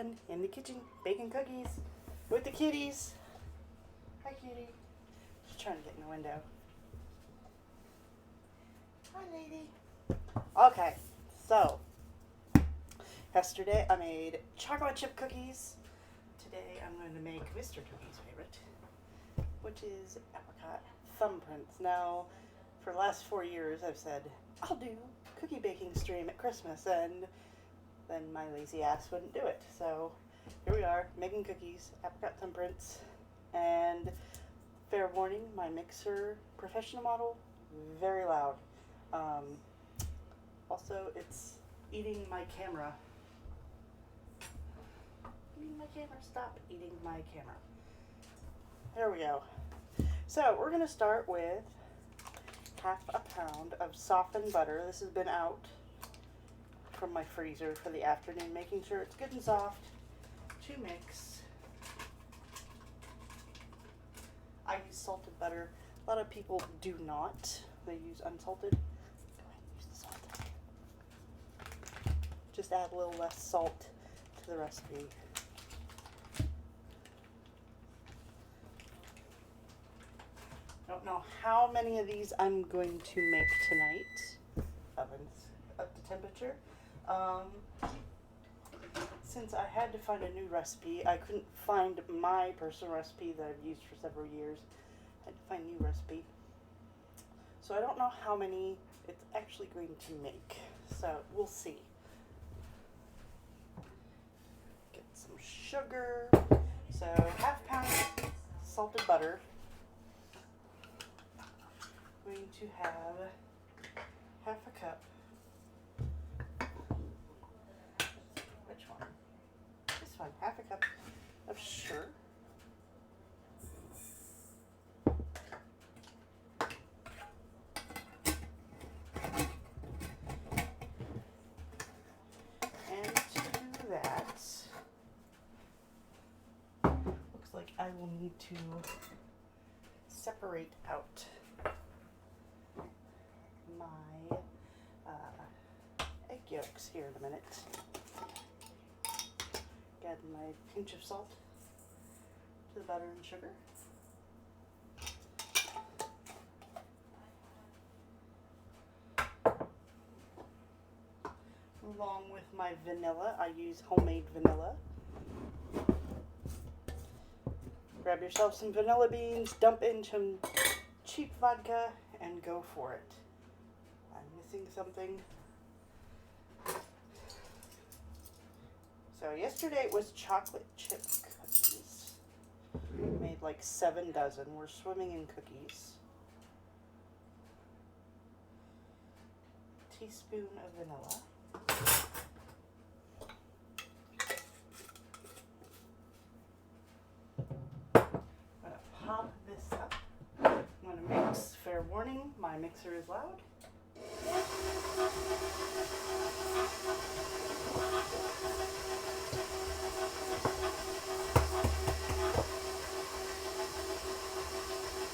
again in the kitchen baking cookies with the kitties. Hi, kitty. She's trying to get in the window. Hi, lady. Okay, so yesterday I made chocolate chip cookies. Today I'm going to make Mr. Tookie's favorite, which is apricot thumbprints. Now, for the last 4 years I've said I'll do cookie baking stream at Christmas, and then my lazy ass wouldn't do it. So here we are making cookies, apricot thumbprints, and fair warning, my mixer, professional model, very loud. Also, it's eating my camera. Eating my camera. Stop eating my camera. There we go. So we're going to start with half a pound of softened butter. This has been out from my freezer for the afternoon, making sure it's good and soft to mix. I use salted butter. A lot of people do not. They use unsalted. Go ahead and use the salt. Just add a little less salt to the recipe. Don't know how many of these I'm going to make tonight. Oven's up to temperature. Since I had to find a new recipe, I couldn't find my personal recipe that I've used for several years. I had to find a new recipe. So I don't know how many it's actually going to make. So we'll see. Get some sugar. So half pound salted butter. I'm going to have half a cup. Which one? This one. Half a cup of sugar. And to that, looks like I will need to separate out my egg yolks here in a minute. Add my pinch of salt to the butter and sugar. Along with my vanilla, I use homemade vanilla. Grab yourself some vanilla beans, dump in some cheap vodka, and go for it. I'm missing something. So yesterday it was chocolate chip cookies. Made like 7 dozen. We're swimming in cookies. Teaspoon of vanilla. I'm gonna pop this up. I'm gonna mix. Fair warning, my mixer is loud.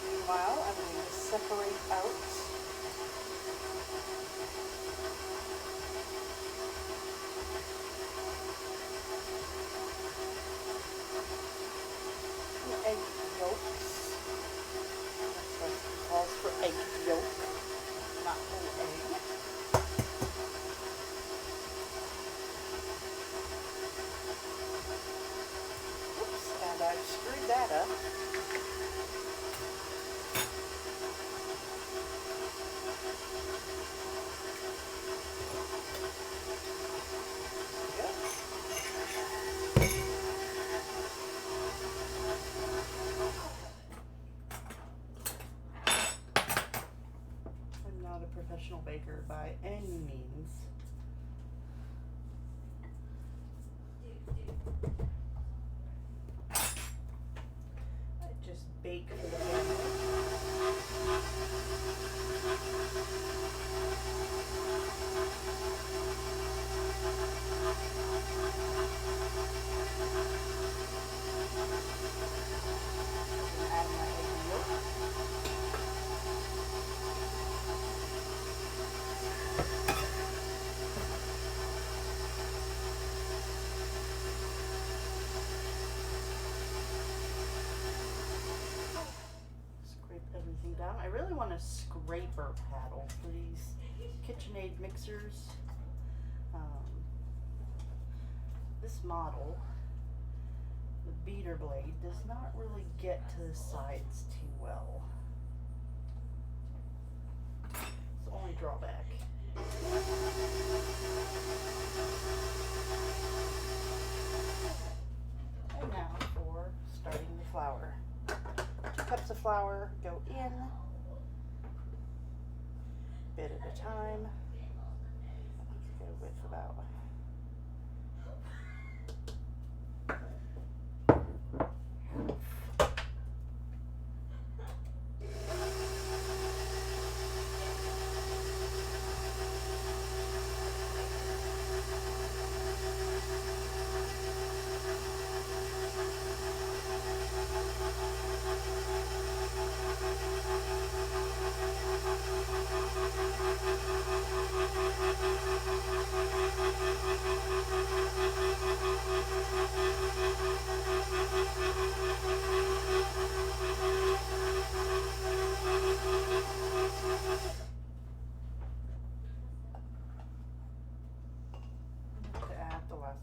Meanwhile, I'm going to separate out the egg yolks. This recipe calls for egg yolk, not whole egg. Oops, and I've screwed that up. Professional baker by any means. I just bake for the family. Add my egg yolk. a scraper paddle for these KitchenAid mixers. This model, the beater blade, does not really get to the sides too well. It's the only drawback. And now for starting the flour. 2 cups of flour go in, bit at a time. Go with about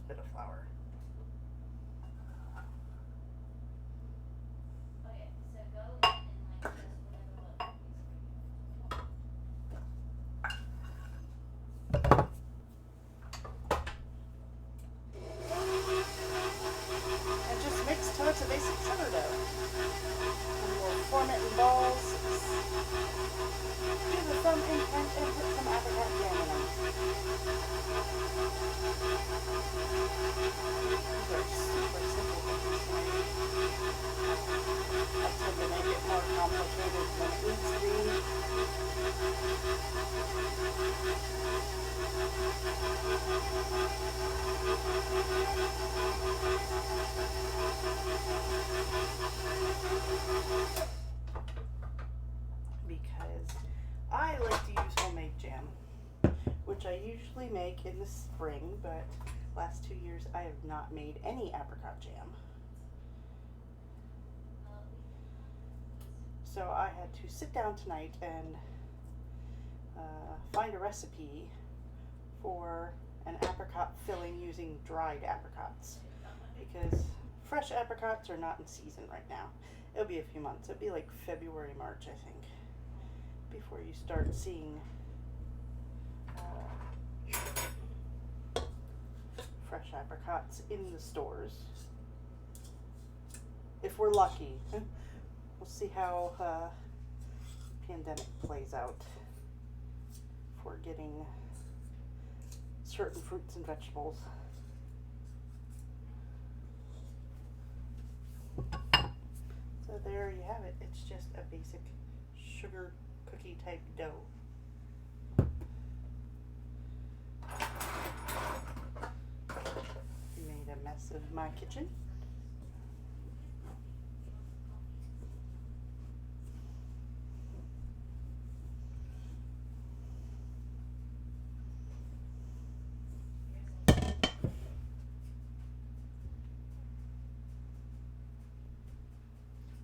bit of flour. Okay, so go in and like just whatever And just mix till it's a basic sourdough. And we'll form it in balls. Do the thumb imprint and put some apricot jam in them. These are super simple cookies. I tend to make it more complicated than it needs to be. Because I like to use homemade jam, which I usually make in the spring, but last 2 years I have not made any apricot jam. So I had to sit down tonight and find a recipe for an apricot filling using dried apricots, because fresh apricots are not in season right now. It'll be a few months. It'll be like February, March, I think, before you start seeing fresh apricots in the stores. If we're lucky. We'll see how the pandemic plays out for getting certain fruits and vegetables. So there you have it. It's just a basic sugar cookie type dough. Made a mess of my kitchen.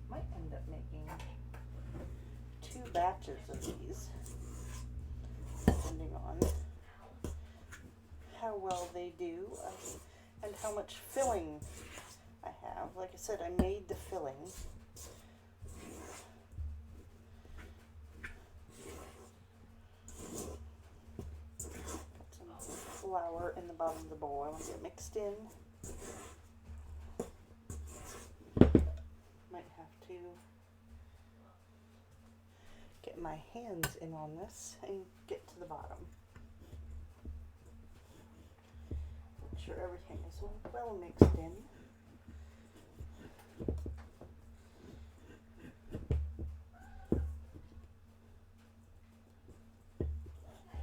Might end up making 2 batches of these, depending on how well they do and how much filling I have. Like I said, I made the filling. Got some flour in the bottom of the bowl. I want to get mixed in. Might have to get my hands in on this and get to the bottom. Make sure everything is well mixed in.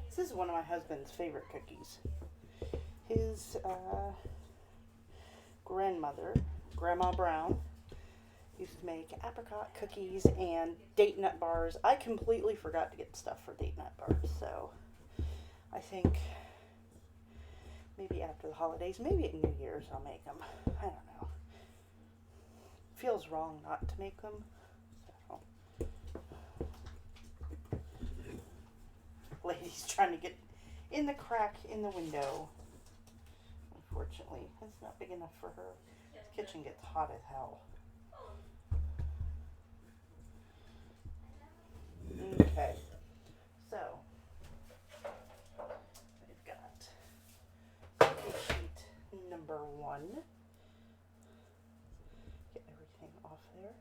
This is one of my husband's favorite cookies. His grandmother, Grandma Brown, used to make apricot cookies and date nut bars. I completely forgot to get stuff for date nut bars, so I think maybe after the holidays, maybe at New Year's I'll make them. I don't know. Feels wrong not to make them. So lady's trying to get in the crack in the window. Unfortunately, it's not big enough for her. This kitchen gets hot as hell. Okay, so we've got cookie sheet number 1. Get everything off there.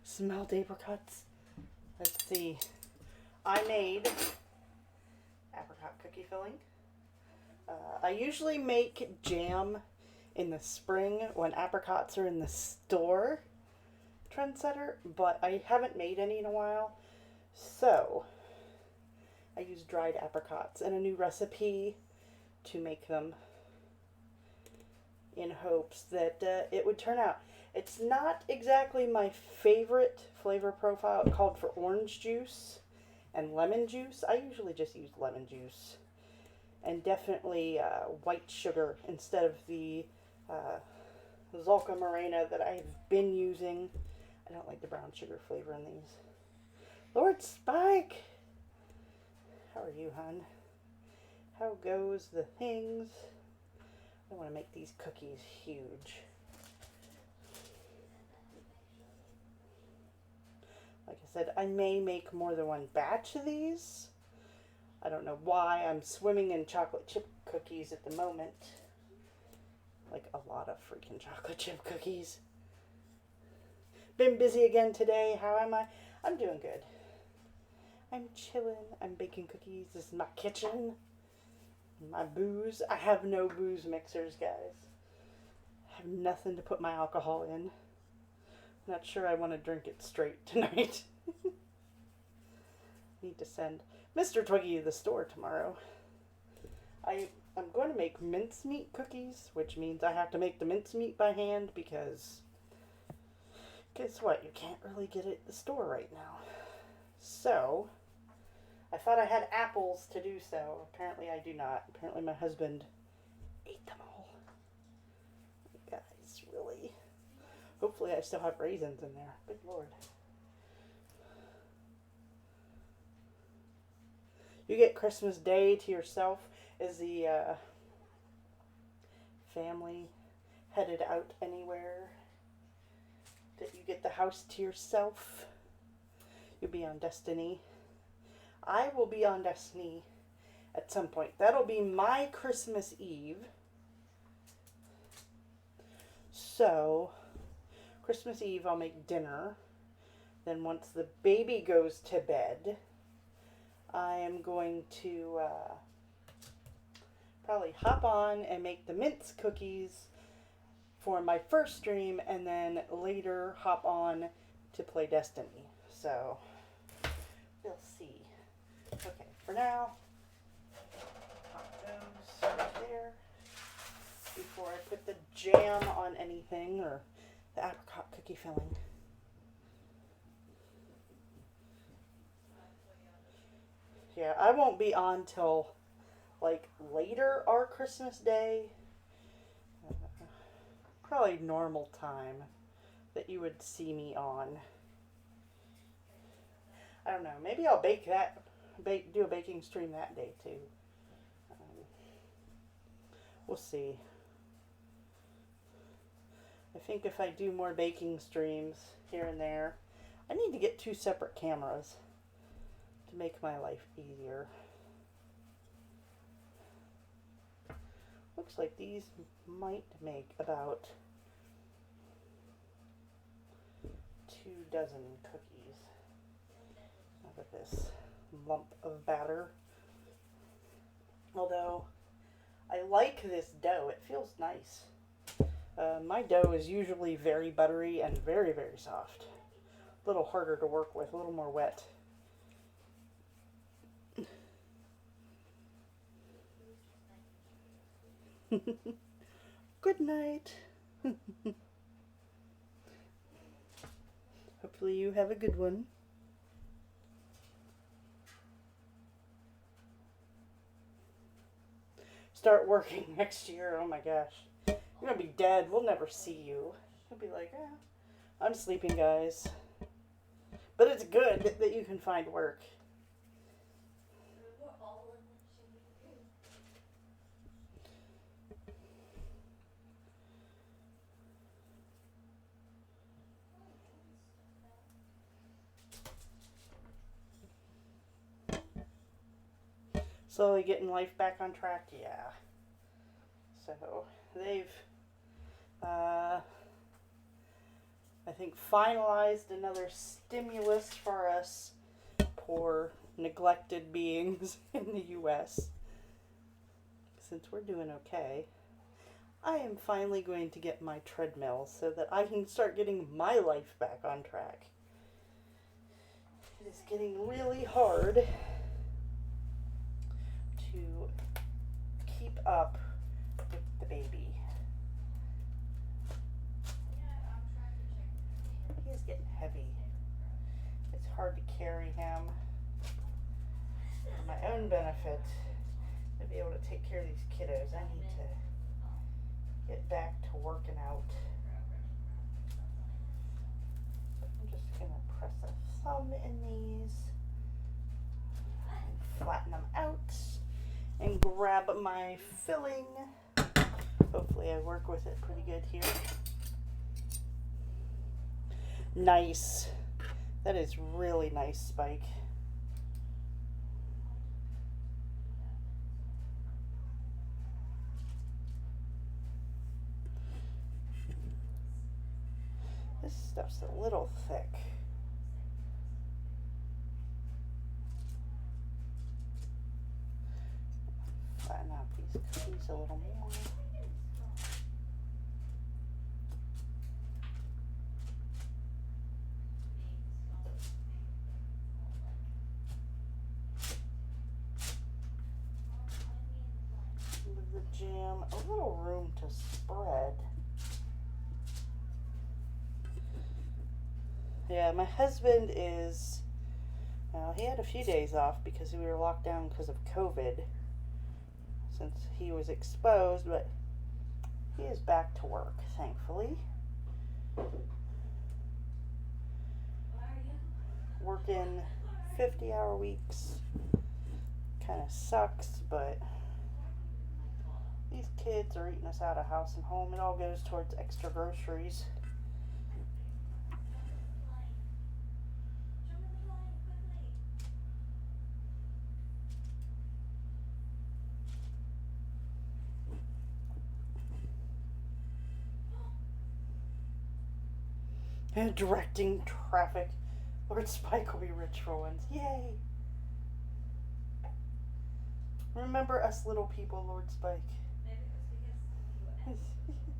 Smelled apricots. Let's see. I made apricot cookie filling. I usually make jam in the spring when apricots are in the store, trendsetter, but I haven't made any in a while. So I used dried apricots in a new recipe to make them in hopes that it would turn out. It's not exactly my favorite flavor profile. It called for orange juice and lemon juice. I usually just use lemon juice. And definitely white sugar instead of the Zolka Morena that I've been using. I don't like the brown sugar flavor in these. Lord Spike! How are you, hon? How goes the things? I want to make these cookies huge. Like I said, I may make more than one batch of these. I don't know why. I'm swimming in chocolate chip cookies at the moment. Like a lot of freaking chocolate chip cookies. Been busy again today. How am I? I'm doing good. I'm chilling. I'm baking cookies. This is my kitchen. My booze. I have no booze mixers, guys. I have nothing to put my alcohol in. Not sure I want to drink it straight tonight. Need to send Mr. Twiggy to the store tomorrow. I'm going to make mincemeat cookies, which means I have to make the mincemeat by hand because guess what? You can't really get it at the store right now. So, I thought I had apples to do so. Apparently I do not. Apparently my husband ate them all. Guys, really? Hopefully I still have raisins in there. Good Lord. You get Christmas Day to yourself. Is the family headed out anywhere? Did you get the house to yourself? You'll be on Destiny. I will be on Destiny at some point. That'll be my Christmas Eve. So, Christmas Eve I'll make dinner. Then once the baby goes to bed, I am going to probably hop on and make the mince cookies for my first stream, and then later hop on to play Destiny. So, we'll see. Okay, for now, pop those right there before I put the jam on anything or the apricot cookie filling. Yeah, I won't be on till like later our Christmas Day. Probably normal time that you would see me on. I don't know. Maybe I'll do a baking stream that day too. We'll see. I think if I do more baking streams here and there, I need to get 2 separate cameras to make my life easier. Looks like these might make about 2 dozen cookies out of this lump of batter. Although I like this dough, it feels nice. My dough is usually very buttery and very, very soft. A little harder to work with, a little more wet. Good night. Hopefully you have a good one. start working next year, oh my gosh. You're gonna be dead. We'll never see you. He'll be like, I'm sleeping, guys. But it's good that you can find work. We're all in the shitty room. Slowly getting life back on track, yeah. So they've, I think, finalized another stimulus for us poor neglected beings in the U.S. Since we're doing okay, I am finally going to get my treadmill so that I can start getting my life back on track. It is getting really hard to keep up with the baby. Yeah, I'm trying to check. He is getting heavy. It's hard to carry him. For my own benefit, to be able to take care of these kiddos, I need to get back to working out. I'm just going to press a thumb in these and flatten them out and grab my filling. Hopefully I work with it pretty good here. Nice. That is really nice, Spike. This stuff's a little thick. Flatten out these cookies a little more. With the jam, a little room to spread. Yeah, my husband is, well, he had a few days off because we were locked down because of COVID, since he was exposed, but he is back to work, thankfully. Working 50-hour weeks kind of sucks, but these kids are eating us out of house and home. It all goes towards extra groceries. And directing traffic. Lord Spike will be rich for once. Yay! Remember us little people, Lord Spike. Maybe it was because you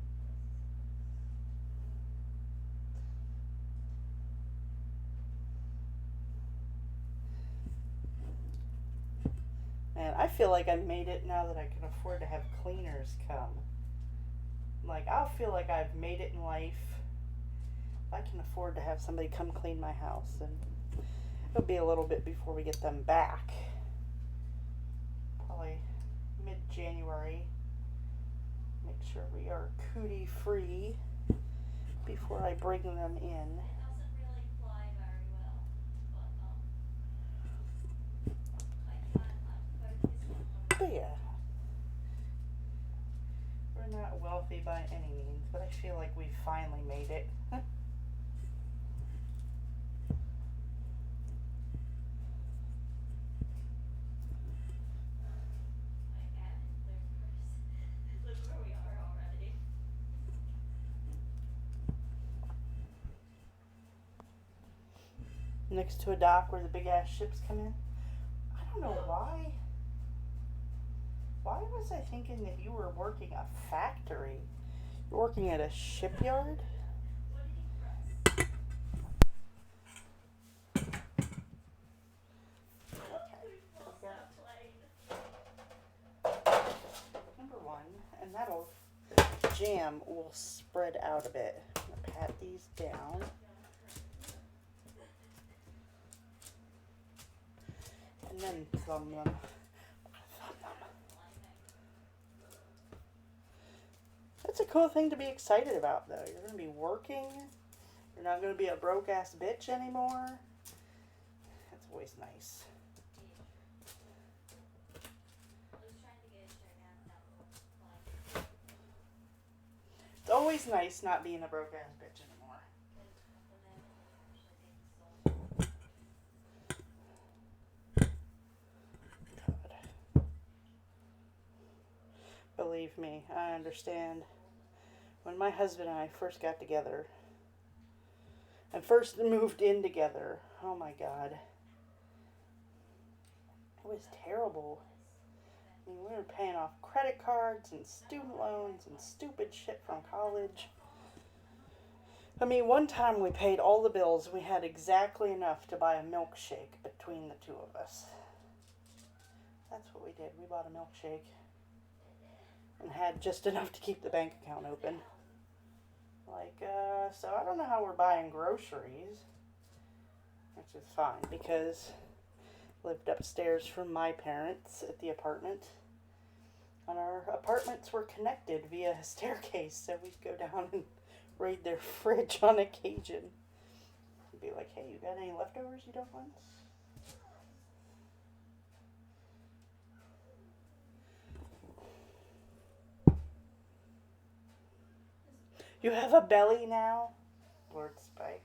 Man, I feel like I've made it now that I can afford to have cleaners come. Like, I'll feel like I've made it in life. I can afford to have somebody come clean my house, and it'll be a little bit before we get them back. Probably mid-January. Make sure we are cootie free before I bring them in. It doesn't really fly very well, but I'm focused on the But yeah, we're not wealthy by any means, but I feel like we've finally made it. Look where we are already. Next to a dock where the big ass ships come in. I don't know why. Why was I thinking that you were working a factory? You're working at a shipyard? What did you press? Okay. Stop playing. Number one, and that'll, jam will spread out a bit. I'm gonna pat these down. And then thumb them. cool thing to be excited about, though. You're going to be working. You're not going to be a broke-ass bitch anymore. That's always nice. It's always nice not being a broke-ass bitch anymore. God. Believe me, I understand. When my husband and I first got together, and first moved in together, oh my God. It was terrible. I mean, we were paying off credit cards and student loans and stupid shit from college. I mean, one time we paid all the bills. We had exactly enough to buy a milkshake between the two of us. That's what we did. We bought a milkshake and had just enough to keep the bank account open. So I don't know how we're buying groceries, which is fine because I lived upstairs from my parents at the apartment. And our apartments were connected via a staircase, so we'd go down and raid their fridge on occasion. We'd be like, hey, you got any leftovers you don't want? You have a belly now? Lord Spike,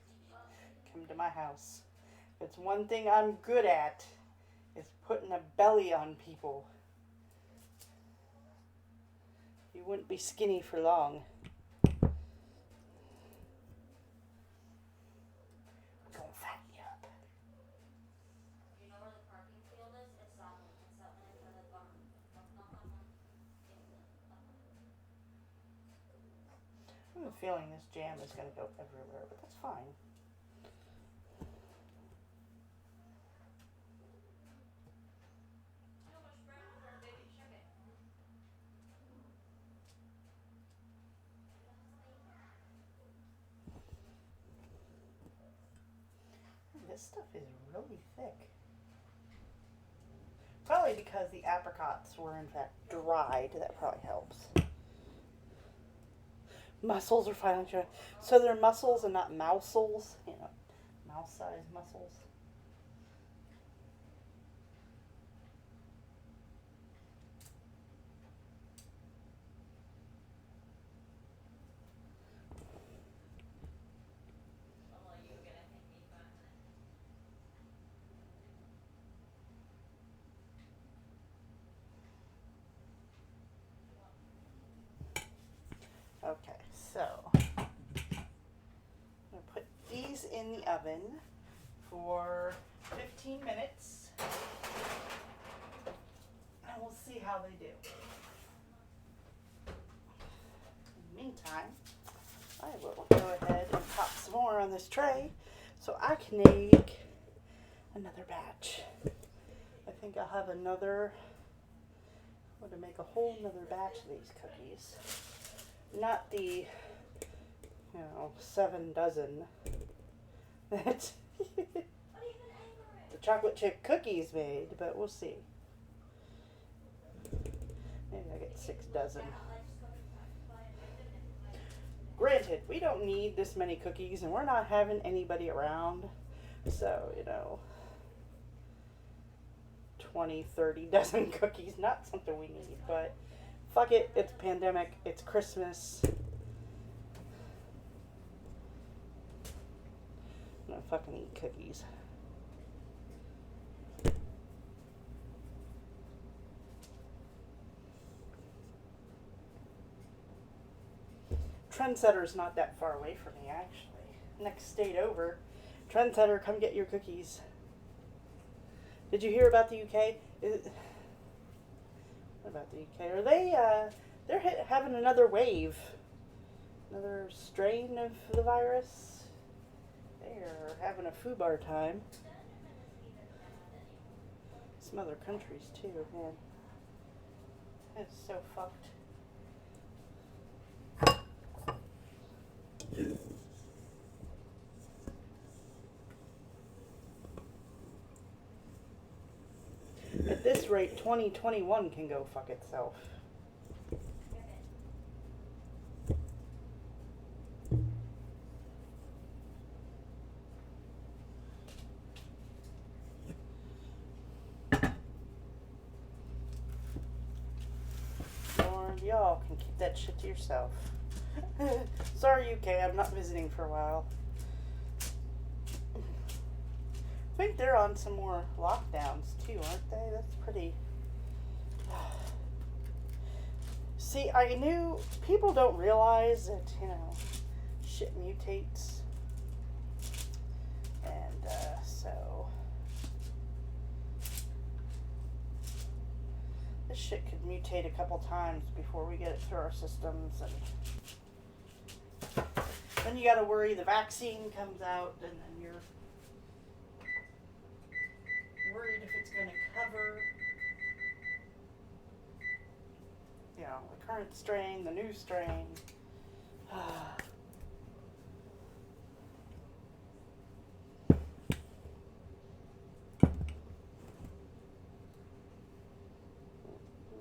come to my house. If it's one thing I'm good at, is putting a belly on people. You wouldn't be skinny for long. We're gonna fatten you up. You know where the parking field is? It's that one. It's that one in front of the barn. Not that one. I have a feeling this jam is going to go everywhere, but that's fine. This stuff is really thick. Probably because the apricots were in fact dried. That probably helps. Mussels are finally showing. So they're mussels and not mousels. You know, mouse-sized mussels. Okay, so I'm going to put these in the oven for 15 minutes and we'll see how they do. In the meantime, I will go ahead and pop some more on this tray so I can make another batch. I think I'll have another, I'm going to make a whole nother batch of these cookies. Not the, 7 dozen that the chocolate chip cookies made, but we'll see. Maybe I get 6 dozen. Granted, we don't need this many cookies, and we're not having anybody around, so, 20, 30 dozen cookies, not something we need, but fuck it, it's a pandemic, it's Christmas. I'm gonna fucking eat cookies. Trendsetter's not that far away from me, actually. Next state over. Trendsetter, come get your cookies. Did you hear about the UK? What about the UK? Are they, they're having another wave. Another strain of the virus. They're having a foobar time. Some other countries too, man. It's so fucked. At this rate, 2021 can go fuck itself. y'all can keep that shit to yourself. Sorry, UK, I'm not visiting for a while. I think they're on some more lockdowns too, aren't they? That's pretty... See, I knew people don't realize that, you know, shit mutates. And, so... This shit could mutate a couple times before we get it through our systems, and then you gotta worry the vaccine comes out, and then you're worried if it's gonna cover, you know, the current strain, the new strain. You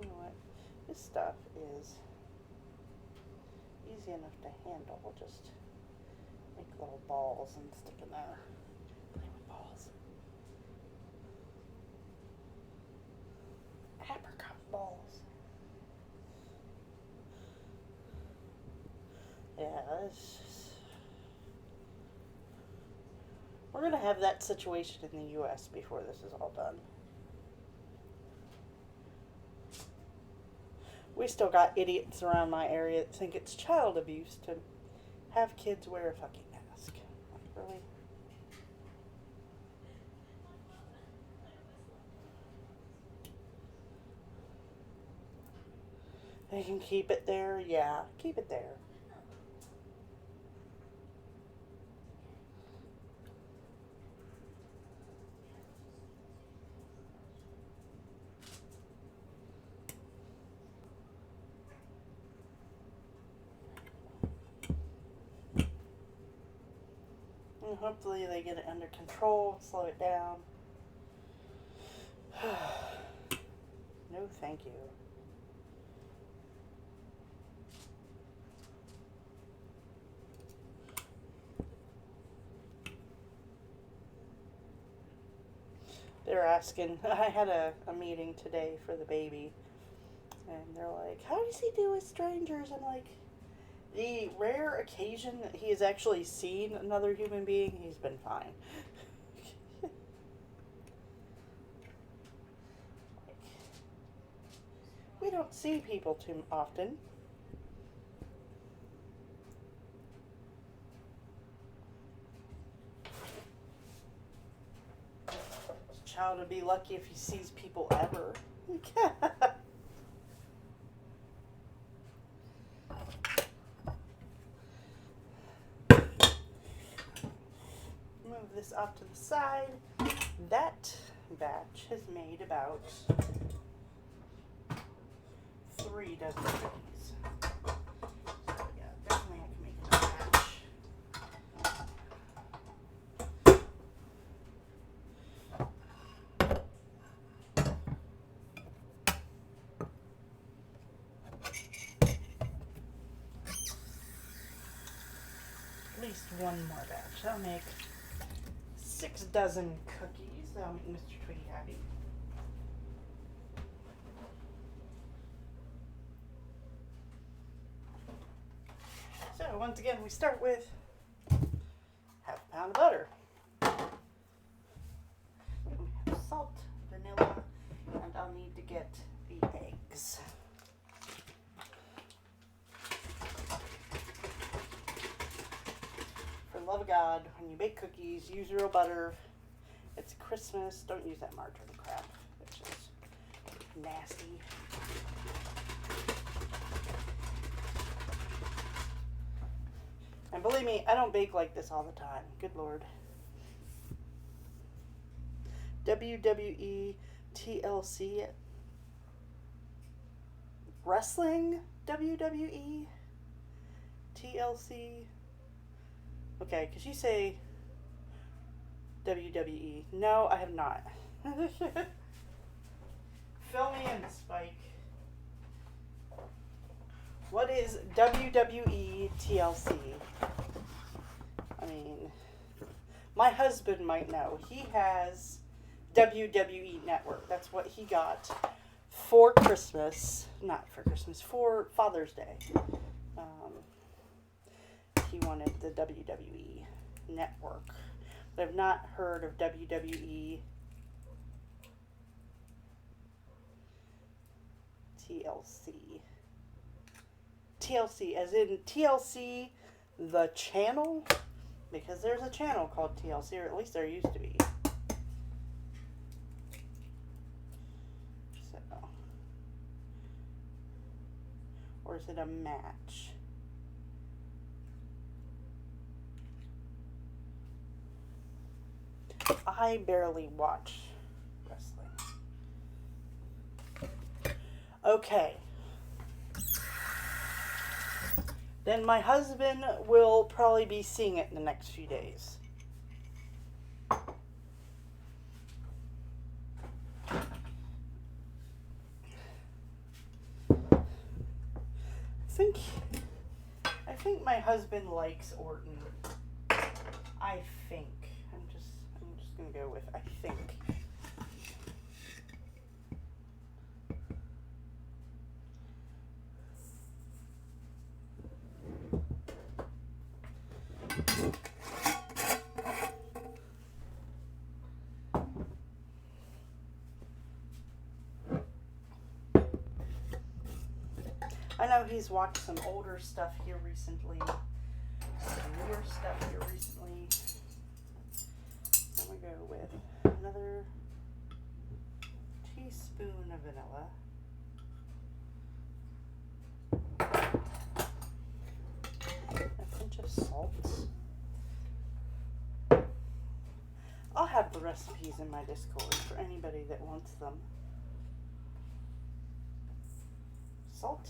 know what? This stuff is easy enough to handle. We'll just make little balls and stick in there. Play with balls. Apricot balls. Yeah, it's just... We're gonna have that situation in the US before this is all done. We still got idiots around my area that think it's child abuse to have kids wear a fucking mask. Like, really? They can keep it there? Yeah, keep it there. And hopefully they get it under control, slow it down. No, thank you. They're asking, I had a meeting today for the baby, and they're like, how does he do with strangers? I'm like, the rare occasion that he has actually seen another human being, he's been fine. We don't see people too often. This child would be lucky if he sees people ever. Move this off to the side. That batch has made about 3 dozen cookies. So yeah, definitely I can make another batch. At least one more batch. That'll make 6 dozen cookies. That'll make Mr. Tweety happy. So once again, we start with half a pound of butter. We have salt, vanilla, and I'll need to get the eggs. For the love of God, when you bake cookies, use real butter. It's Christmas. Don't use that margarine crap. It's just nasty. And believe me, I don't bake like this all the time. Good Lord. WWE TLC. Wrestling WWE TLC. Okay, because you say WWE. No, I have not. Fill me in, Spike. What is WWE TLC? I mean, my husband might know. He has WWE Network. That's what he got for Christmas, not for Christmas, for Father's Day. He wanted the WWE Network. But I've not heard of WWE TLC. TLC, as in TLC, the channel? Because there's a channel called TLC, or at least there used to be. So. Or is it a match? I barely watch wrestling. Okay. Then my husband will probably be seeing it in the next few days. I think my husband likes Orton. I think. I'm just gonna go with I think. I know he's watched some older stuff here recently, some newer stuff here recently. I'm going to go with another teaspoon of vanilla. A pinch of salt. I'll have the recipes in my Discord for anybody that wants them. Salt.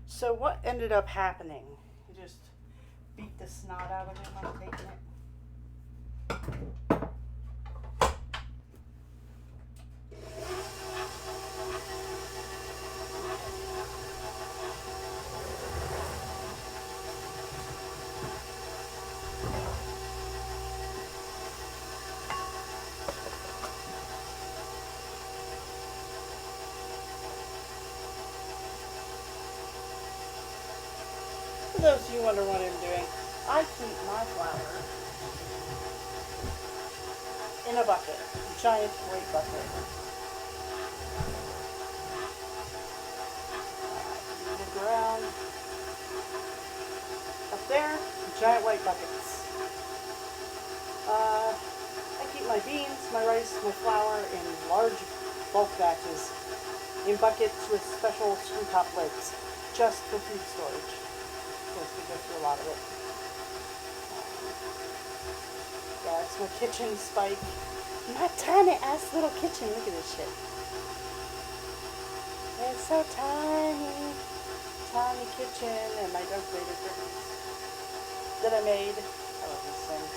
So what ended up happening? You just beat the snot out of him on taking it. For those of you who wonder what I'm doing, I keep my flour in a bucket, a giant white bucket. Move around. Up there, giant white buckets. I keep my beans, my rice, my flour in large bulk batches in buckets with special screw top lids, just for food storage. Because we go through a lot of it. Yeah, it's my kitchen spike. My tiny ass little kitchen. Look at this shit. It's so tiny. Tiny kitchen and my decorated curtains that I made. I love these things.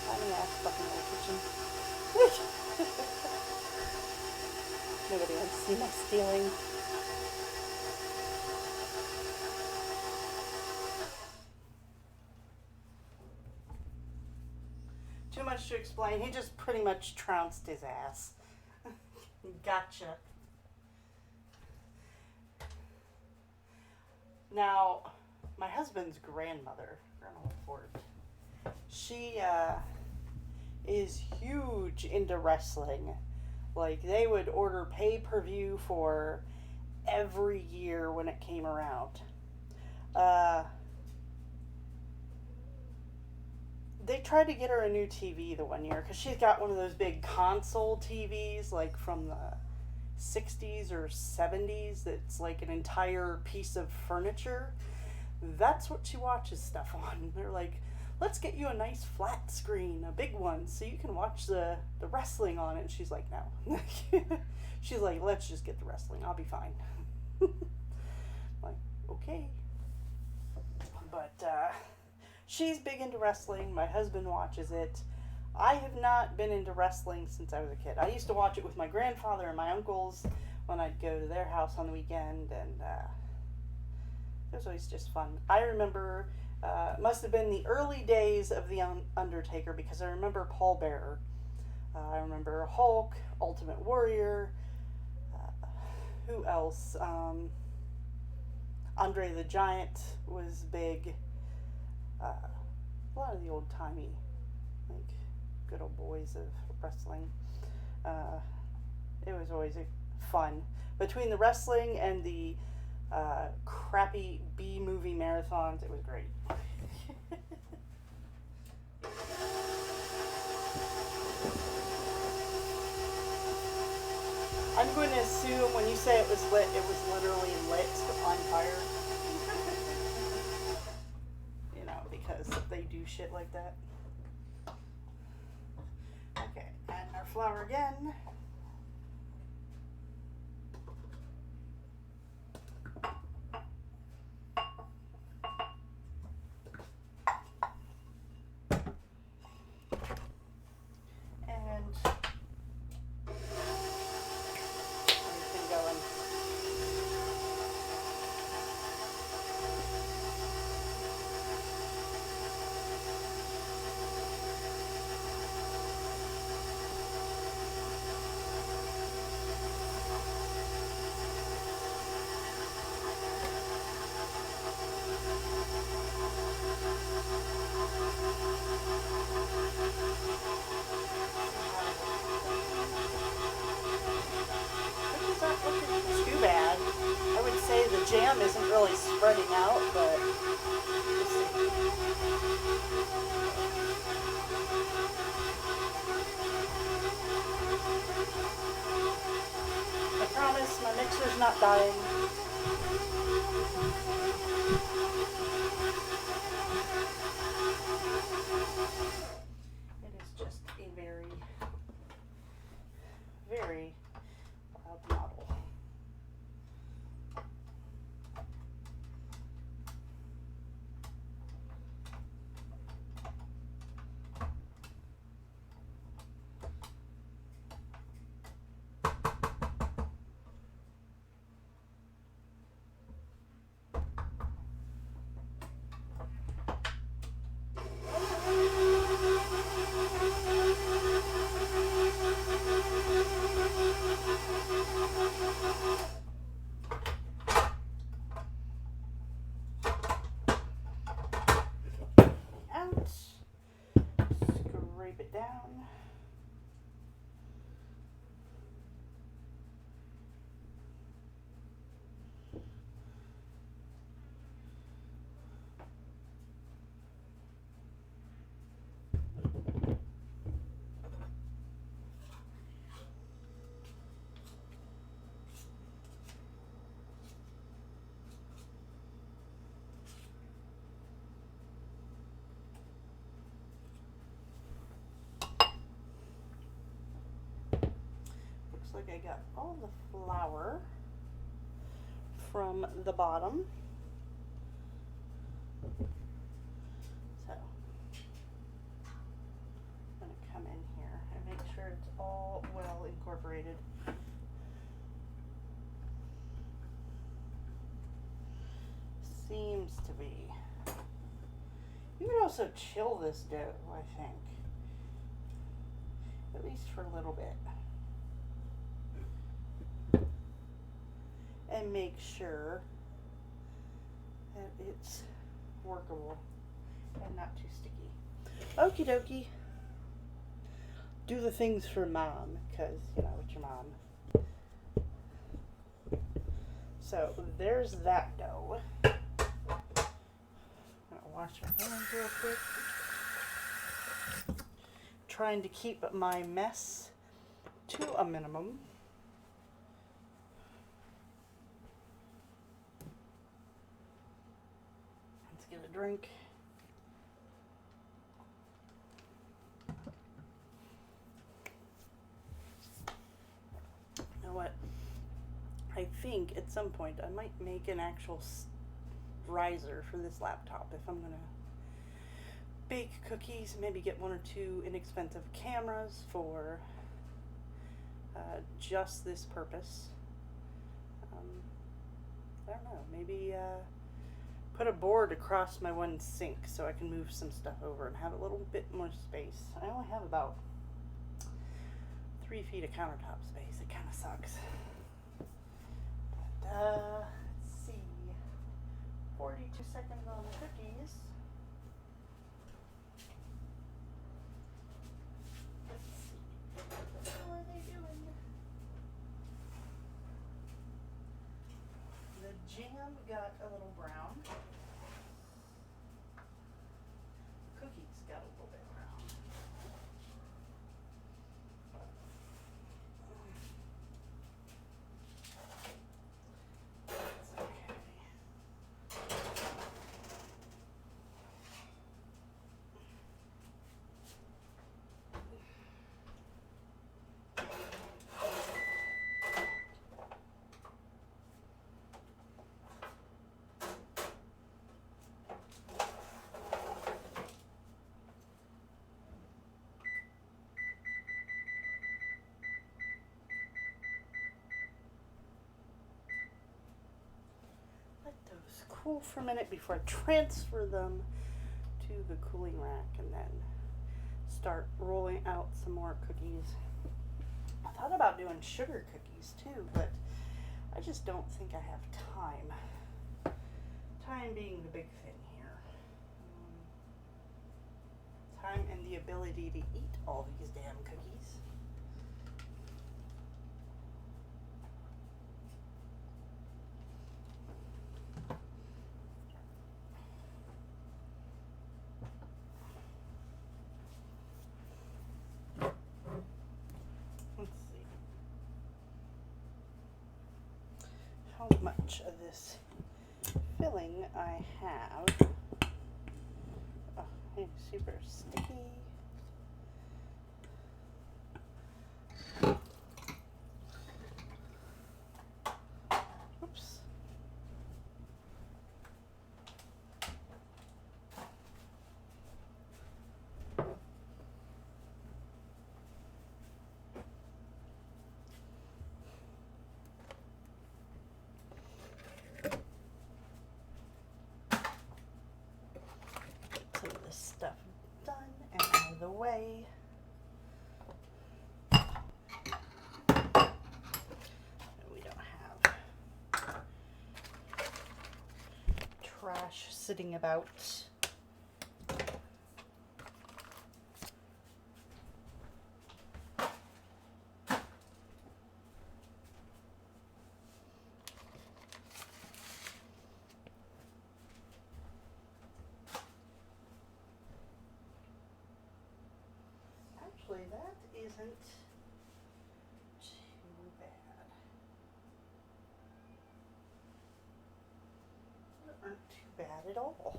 Tiny ass fucking little kitchen. Nobody wants to see my stealing. Too much to explain. He just pretty much trounced his ass. Gotcha. Now, my husband's grandmother, Grandma Ford, she is huge into wrestling. Like, they would order pay-per-view for every year when it came around. They tried to get her a new TV the one year because she's got one of those big console TVs like from the 60s or 70s that's like an entire piece of furniture. That's what she watches stuff on. They're like, let's get you a nice flat screen, a big one, so you can watch the wrestling on it. And she's like, no. She's like, let's just get the wrestling. I'll be fine. Like, okay. But, she's big into wrestling. My husband watches it. I have not been into wrestling since I was a kid. I used to watch it with my grandfather and my uncles when I'd go to their house on the weekend, and it was always just fun. I remember, must have been the early days of The Undertaker, because I remember Paul Bearer I remember Hulk, Ultimate Warrior. Who else? Andre the Giant was big. A lot of the old timey, like, good old boys of wrestling. It was always fun. Between the wrestling and the crappy B movie marathons, it was great. I'm going to assume when you say it was lit, it was literally lit on fire. You know, because they do shit like that. Okay, add our flour again. Too bad. I would say the jam isn't really spreading out, but we'll see. I promise my mixer's not dying. It is just a very, very loud model. Scrape it down. Like I got all the flour from the bottom. So I'm going to come in here and make sure it's all well incorporated. Seems to be. You could also chill this dough, I think. At least for a little bit. And make sure that it's workable and not too sticky. Okie dokie. Do the things for mom, because, you know, it's your mom. So, there's that dough. I'm going to wash my hands real quick. Trying to keep my mess to a minimum. Get a drink. You know what? I think at some point I might make an actual riser for this laptop if I'm gonna bake cookies. Maybe get one or two inexpensive cameras for just this purpose. I don't know. Maybe put a board across my one sink so I can move some stuff over and have a little bit more space. I only have about 3 feet of countertop space. It kind of sucks. But, let's see. 42 seconds on the cookies. Let's see. How are they doing? The jam got a little brown. Cookies got a little bit brown. That's okay. Let those cool for a minute before I transfer them to the cooling rack and then start rolling out some more cookies. I thought about doing sugar cookies too, but I just don't think I have time. Time being the big thing here. Time and the ability to eat all these damn cookies. Let's see. How much of this filling I have. Oh, it's super sticky. Oops. Some of this stuff done and out of the way. We don't have trash sitting about. Actually, that isn't too bad. Those aren't too bad at all.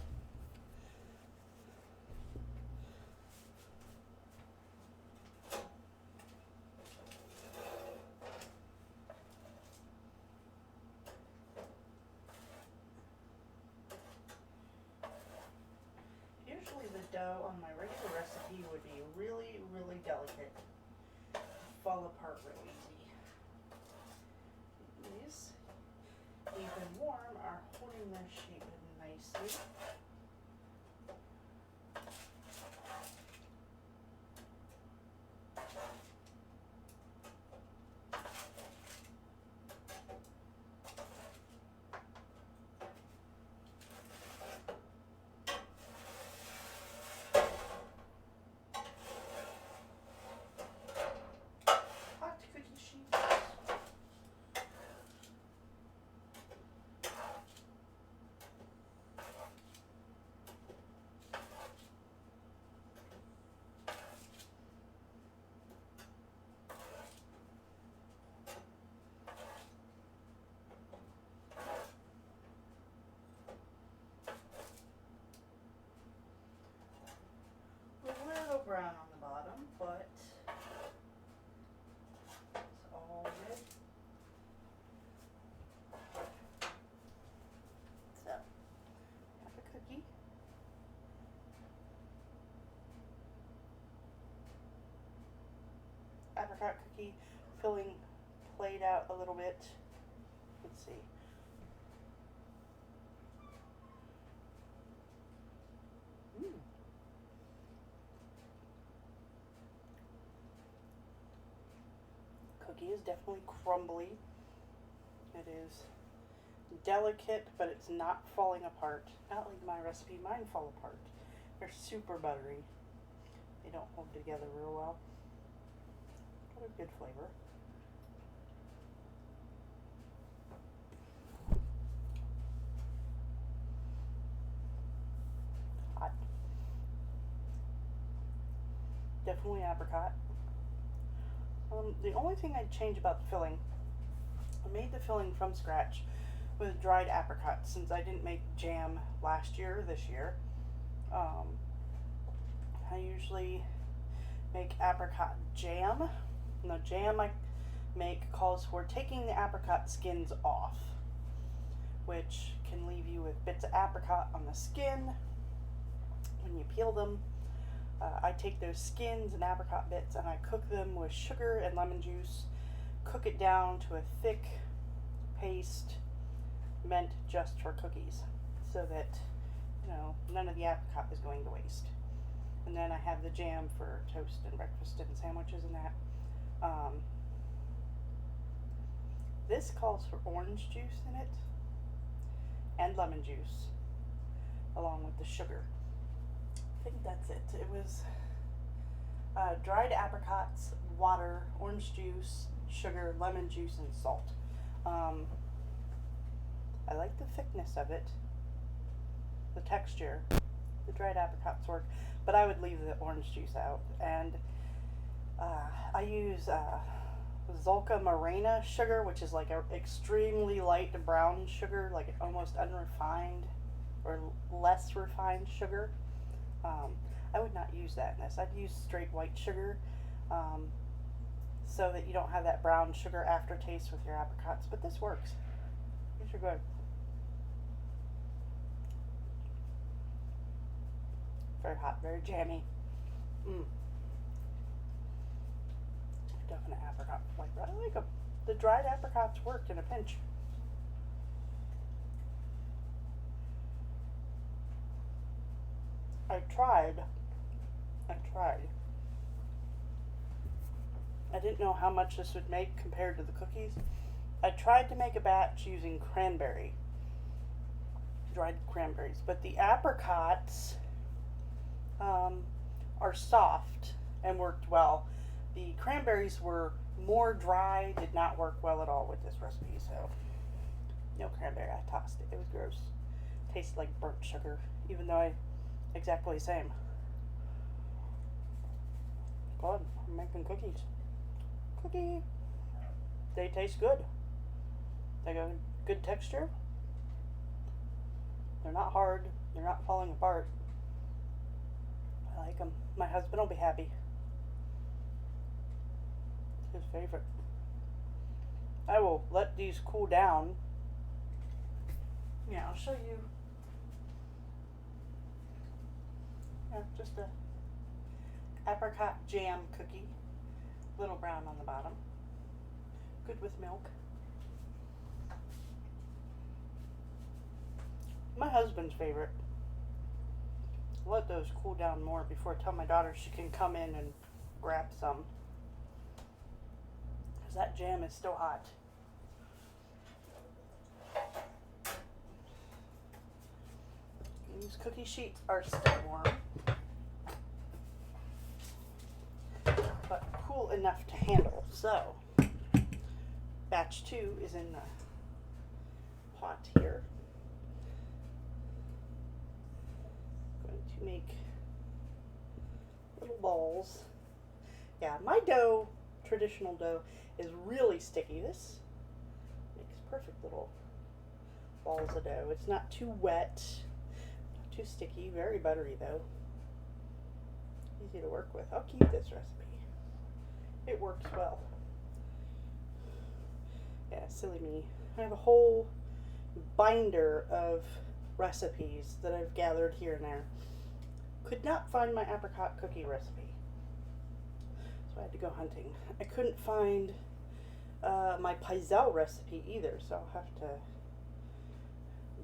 Usually the dough on my regular recipe would be really, really delicate. Fall apart real easy. These, even warm, are holding their shape nicely. Hot cookie sheets. A little brown on the bottom, but it's all good. So, have a cookie. Apricot cookie filling played out a little bit. Let's see. cookie is definitely crumbly. It is delicate, but it's not falling apart. Not like my recipe. Mine fall apart. They're super buttery. They don't hold together real well. What a good flavor. Hot. Definitely apricot. The only thing I'd change about the filling, I made the filling from scratch with dried apricots since I didn't make jam last year or this year. I usually make apricot jam. And the jam I make calls for taking the apricot skins off, which can leave you with bits of apricot on the skin when you peel them. I take those skins and apricot bits and I cook them with sugar and lemon juice, cook it down to a thick paste meant just for cookies so that, you know, none of the apricot is going to waste. And then I have the jam for toast and breakfast and sandwiches and that. This calls for orange juice in it and lemon juice along with the sugar. I think that's it. It was dried apricots, water, orange juice, sugar, lemon juice, and salt. I like the thickness of it, the texture. The dried apricots work, but I would leave the orange juice out. And I use Zolca Morena sugar, which is like an extremely light brown sugar, like almost unrefined or less refined sugar. I would not use that in this. I'd use straight white sugar so that you don't have that brown sugar aftertaste with your apricots. But this works. These are good. Very hot, very jammy. Definite apricot flavor. I like them. The dried apricots worked in a pinch. I tried. I didn't know how much this would make compared to the cookies. I tried to make a batch using dried cranberries, but the apricots are soft and worked well. The cranberries were more dry, did not work well at all with this recipe, so no cranberry. I tossed it. It was gross. Tasted like burnt sugar, even though exactly the same. Good. I'm making cookies. They taste good. They got good texture. They're not hard. They're not falling apart. I like them. My husband will be happy. It's his favorite. I will let these cool down. Yeah, I'll show you. Yeah, just a apricot jam cookie. Little brown on the bottom. Good with milk. My husband's favorite. Let those cool down more before I tell my daughter she can come in and grab some. Because that jam is still hot. These cookie sheets are still warm, but cool enough to handle. So, batch 2 is in the pot here. Going to make little balls. Yeah, my dough, traditional dough, is really sticky. This makes perfect little balls of dough. It's not too wet, not too sticky, very buttery though. Easy to work with. I'll keep this recipe. It works well. Yeah, silly me. I have a whole binder of recipes that I've gathered here and there. Could not find my apricot cookie recipe, so I had to go hunting. I couldn't find my pizel recipe either, so I'll have to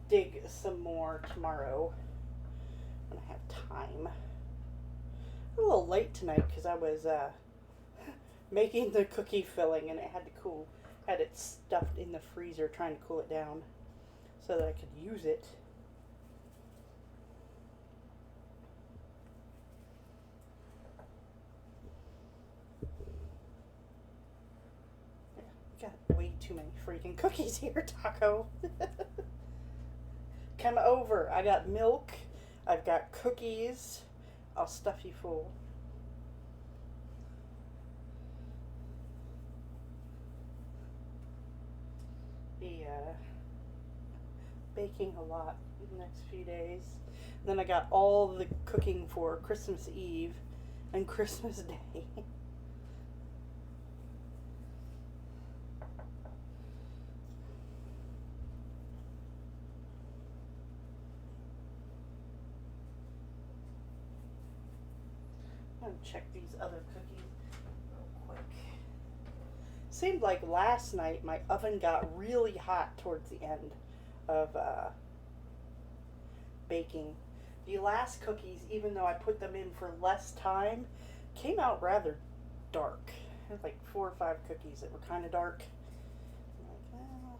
dig some more tomorrow when I have time. I'm a little late tonight because I was making the cookie filling, and it had to cool. Had it stuffed in the freezer, trying to cool it down so that I could use it. Yeah, got way too many freaking cookies here, Taco. Come over. I got milk. I've got cookies. I'll stuff you full. Be baking a lot in the next few days. Then I got all the cooking for Christmas Eve and Christmas Day. I'm gonna check these other cookies real quick. Seemed like last night my oven got really hot towards the end of baking. The last cookies, even though I put them in for less time, came out rather dark. I had like 4 or 5 cookies that were kind of dark. I'm like, well,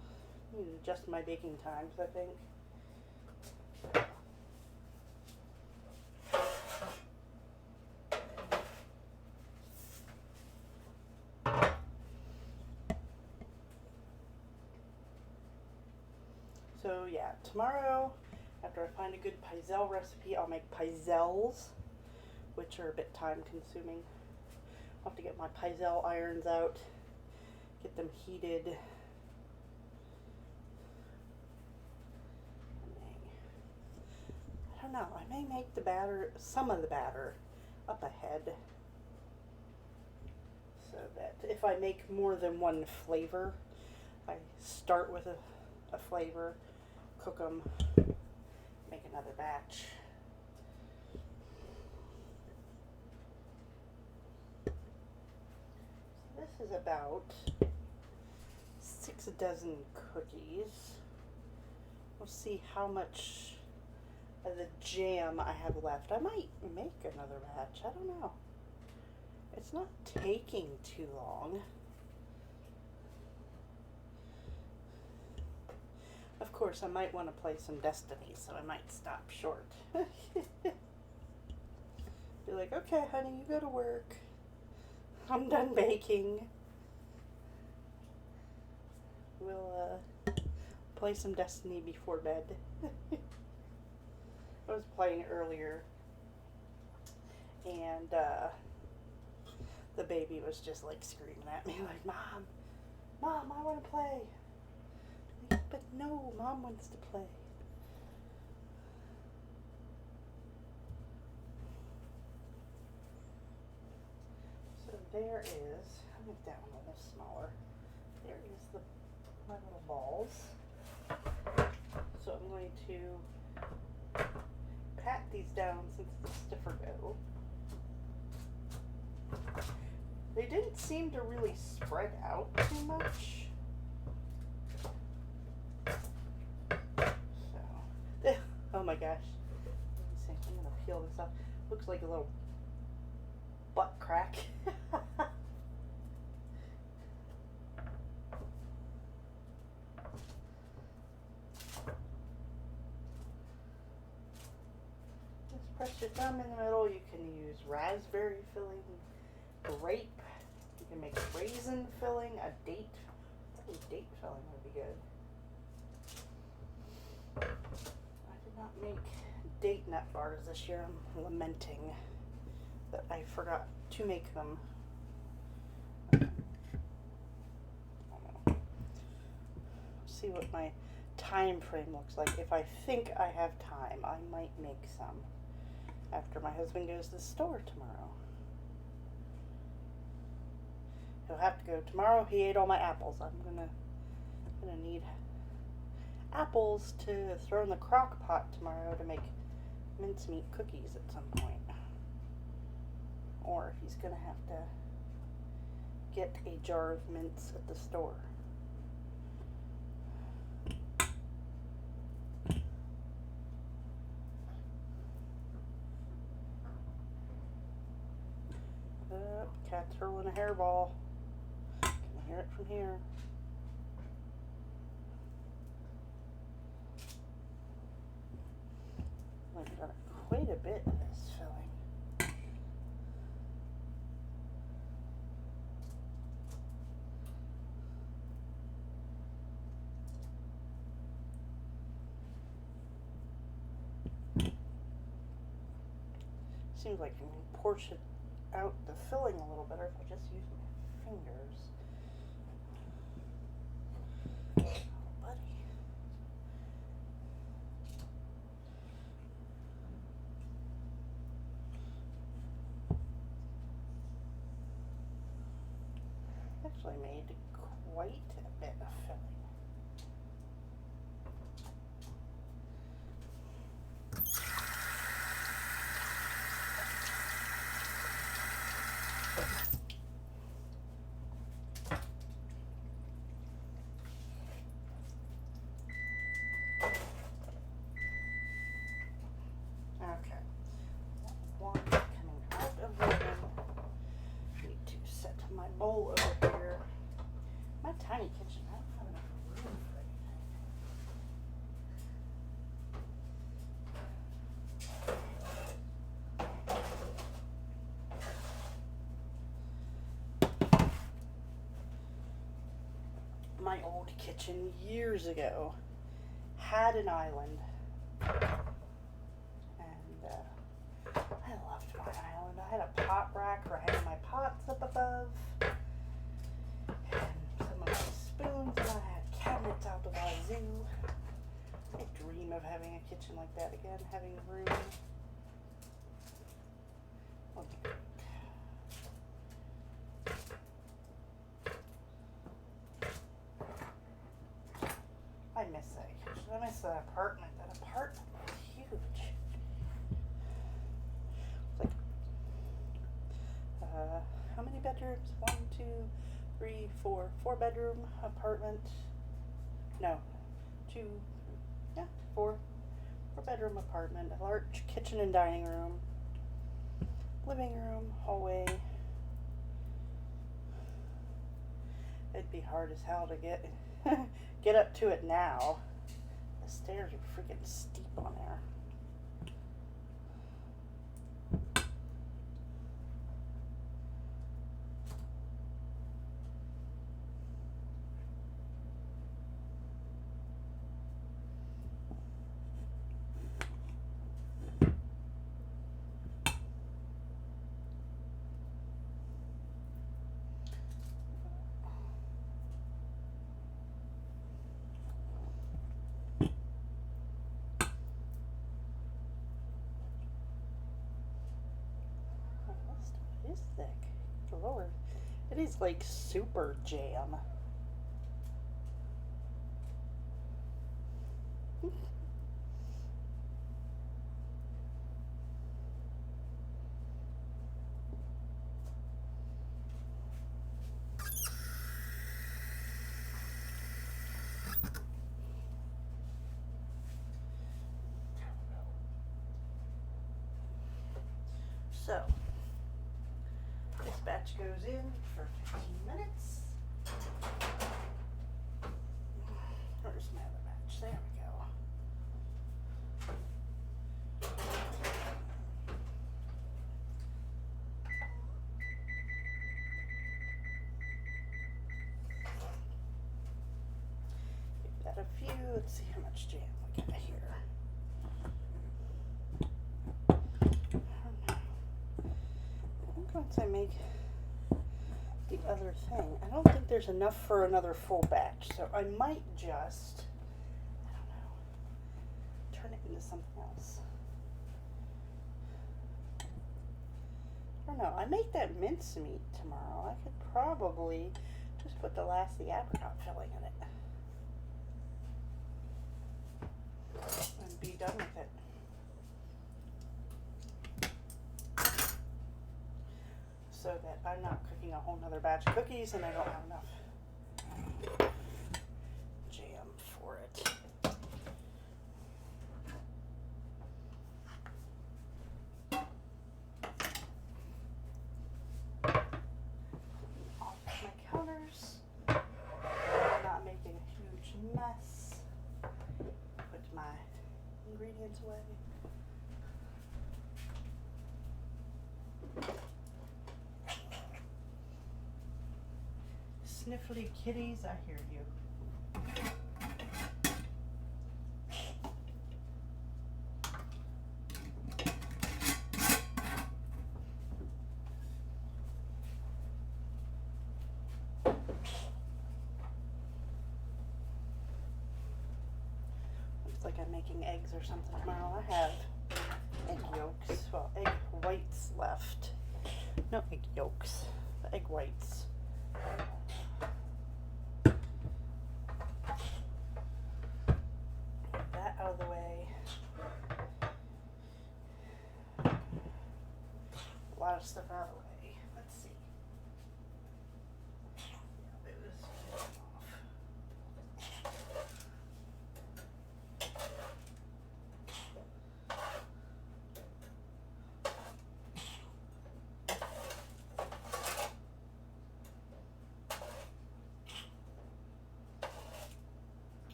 I need to adjust my baking times, I think. So yeah, tomorrow, after I find a good pizzelle recipe, I'll make pizzelles, which are a bit time consuming. I'll have to get my pizzelle irons out, get them heated. I don't know, I may make the batter, some of the batter, up ahead. So that if I make more than one flavor, I start with a flavor, cook them, make another batch. So this is about 6 dozen cookies. We'll see how much of the jam I have left. I might make another batch. I don't know. It's not taking too long. Of course, I might want to play some Destiny, so I might stop short. Be like, okay, honey, you go to work. I'm done baking. We'll play some Destiny before bed. I was playing earlier, and the baby was just like screaming at me like, Mom, I want to play. But no, Mom wants to play. So there is, I'll make that one a little smaller. There is my little balls. So I'm going to pat these down since it's a stiffer dough. They didn't seem to really spread out too much. So, oh my gosh. Let me see, I'm gonna peel this off. Looks like a little butt crack. Just press your thumb in the middle. You can use raspberry filling, grape. You can make raisin filling, a date. I think date filling would be good. I did not make date nut bars this year. I'm lamenting that I forgot to make them. See what my time frame looks like. If I think I have time, I might make some after my husband goes to the store tomorrow. He'll have to go tomorrow. He ate all my apples. I'm gonna need apples to throw in the crock pot tomorrow to make mincemeat cookies at some point. Or he's gonna have to get a jar of mince at the store. Cat's hurling a hairball. it from here. I've done quite a bit of this filling. Seems like I can portion out the filling a little better if I just use my fingers. Oh, buddy. Actually made quite a bit of filling. Okay, one coming out of the oven. Need to set my bowl over here. My tiny kitchen, I don't have enough room for anything. My old kitchen years ago had an island. And I loved my island. I had a pot rack where I had my pots up above. And some of my spoons, and I had cabinets out the wazoo. I dream of having a kitchen like that again, having room. Okay. I miss that kitchen. I miss that apartment. That apartment was huge. It's like, how many bedrooms? 1, 2, 3, 4. 4-bedroom apartment. No, 2, yeah, 4. 4-bedroom apartment. A large kitchen and dining room. Living room, hallway. It'd be hard as hell to get up to it now. The stairs are freaking steep on there. It is thick. Good Lord. It is like super jam. So, this batch goes in for 15 minutes. Where's my other batch? There we go. Give that a few. Let's see how much jam we got here. Once I make the other thing, I don't think there's enough for another full batch, so I might just, I don't know, turn it into something else. I don't know, I make that mincemeat tomorrow. I could probably just put the last of the apricot filling in it and be done with it. So that I'm not cooking a whole nother batch of cookies and I don't have enough jam for it. Off my counters. ingredients away. Sniffly kitties, I hear you. Looks like I'm making eggs or something tomorrow. I have egg yolks, well, egg whites left. No egg yolks, the egg whites. Get that out of the way. A lot of stuff out of the way. Let's see. Yeah, it was off.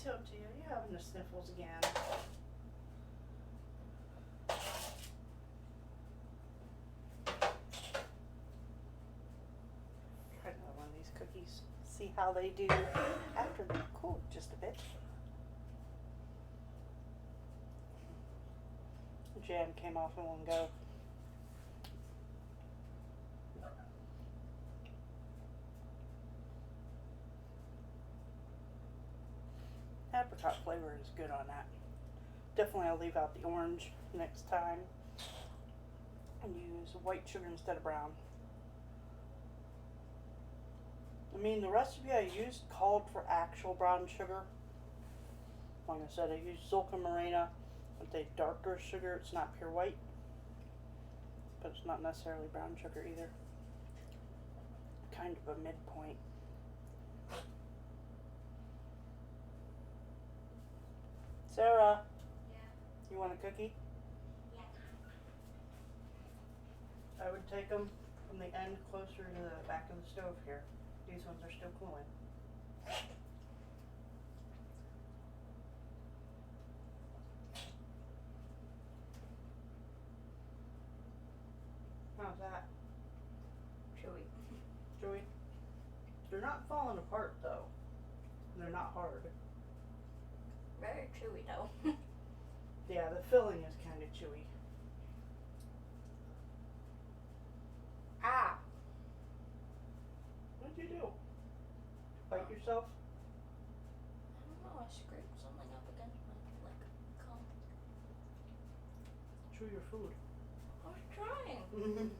Told you, you're having the sniffles again. Try another one of these cookies. See how they do after they've cooled just a bit. The jam came off in one go. Apricot flavor is good on that. Definitely I'll leave out the orange next time and use white sugar instead of brown. I mean, the recipe I used called for actual brown sugar. Like I said, I used Zulka Morena with a darker sugar. It's not pure white, but it's not necessarily brown sugar either. Kind of a midpoint. Sarah, Yeah. you want a cookie? Yeah. I would take them from the end closer to the back of the stove here. These ones are still cooling. How's that? Chewy. Joey? They're not falling apart though. They're not hard. Very chewy though. Yeah, the filling is kind of chewy. Ah. What'd you do? Bite yourself? I don't know. I scraped something up against my cum. Chew your food. I was trying.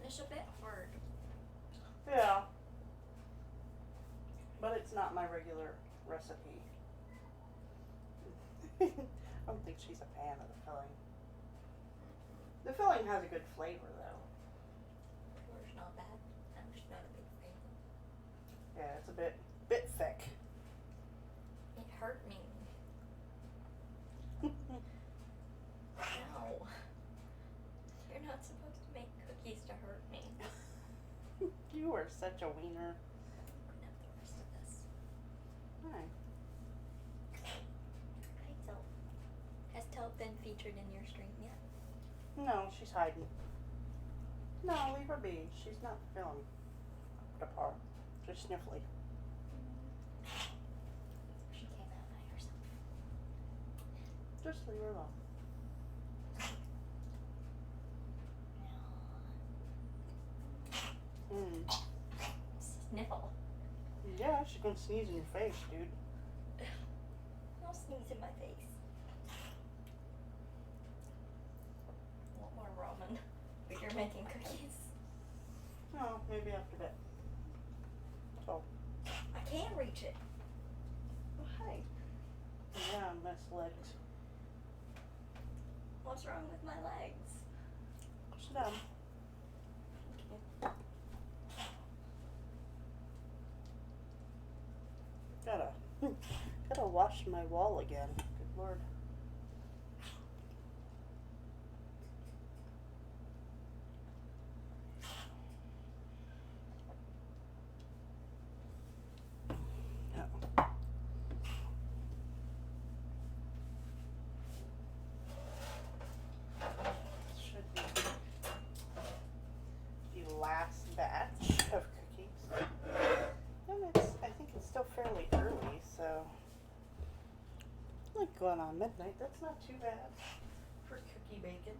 It's a bit hard. Yeah. But it's not my regular recipe. I don't think she's a fan of the filling. The filling has a good flavor though. Flavor's not bad. I'm just not a big fan. Yeah, it's a bit thick. It hurt me. No. You're not supposed to make cookies to hurt me. You are such a wiener. You can have the rest of this. Hi. Hi, Telt. Has Telt been featured in your stream yet? No, she's hiding. No, leave her be. She's not feeling up to par. She's sniffly. She came out by herself. Just leave her alone. Sniffle. Yeah, she's gonna sneeze in your face, dude. Don't sneeze in my face. Want more ramen? But you're making cookies. No, maybe after that. So, I can't reach it. oh, hi. Yeah, mess legs. What's wrong with my legs? Sit down. Okay. Gotta wash my wall again. Good lord. Like going on midnight, that's not too bad for cookie bacon.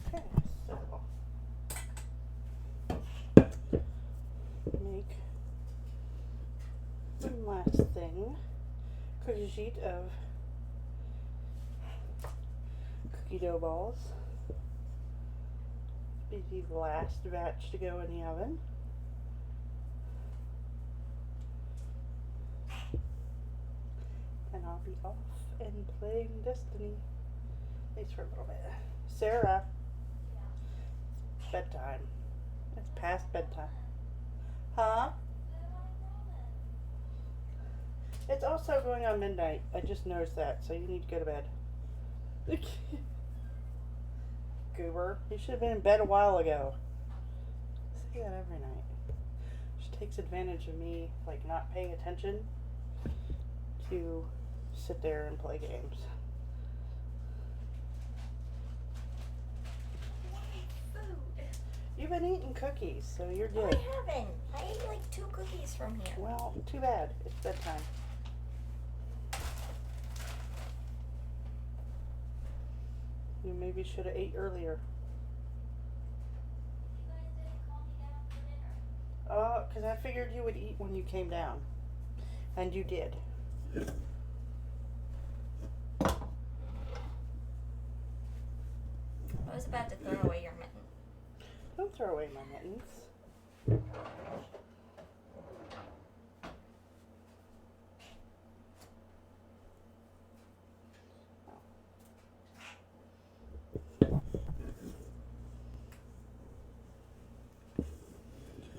Okay, so make one last thing. Cookie sheet of cookie dough balls. Be the last batch to go in the oven. And I'll be off and playing Destiny. At least for a little bit. Sarah. It's bedtime. It's past bedtime. Huh? It's also going on midnight. I just noticed that, so you need to go to bed. Goober. You should have been in bed a while ago. I say that every night. She takes advantage of me, like, not paying attention to sit there and play games. Food. You've been eating cookies, so you're No, good. I haven't. I ate like 2 cookies from here. Well, too bad. It's bedtime. You maybe should have ate earlier. You guys didn't call me down for dinner. Because I figured you would eat when you came down. And you did. I was about to throw away your mitten. Don't throw away my mittens.